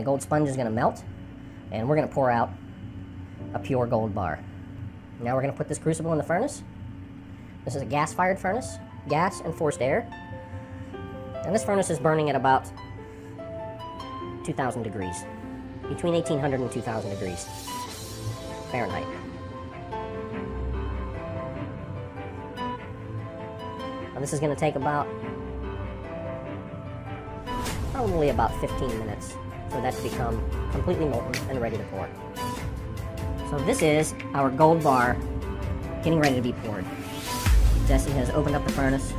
the gold sponge is going to melt, and we're going to pour out a pure gold bar. Now we're going to put this crucible in the furnace. This is a gas-fired furnace, gas and forced air. And this furnace is burning at about 2,000 degrees, between 1,800 and 2,000 degrees Fahrenheit. Now this is going to take probably about 15 minutes for that to become completely molten and ready to pour. So this is our gold bar getting ready to be poured. Jesse has opened up the furnace.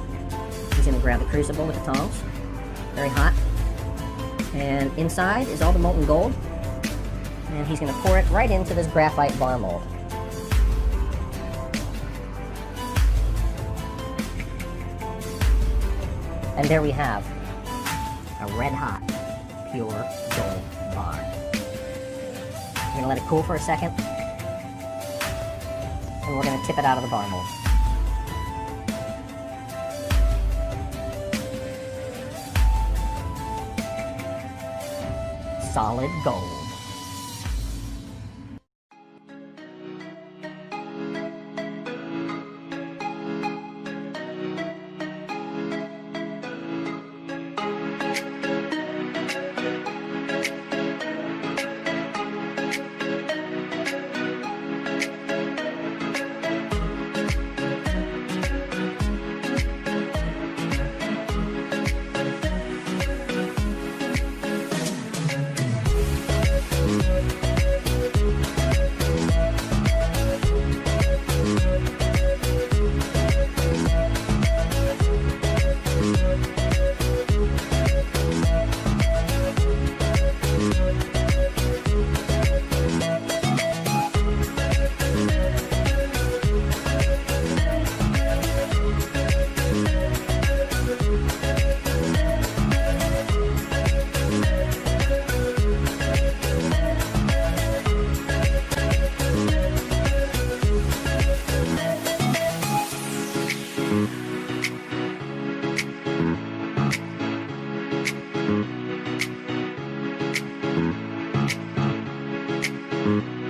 He's going to grab the crucible with the tongs, very hot, and inside is all the molten gold, and he's going to pour it right into this graphite bar mold. And there we have a red hot, pure gold bar. We're going to let it cool for a second, and we're going to tip it out of the bar mold. Solid gold. Mm-hmm.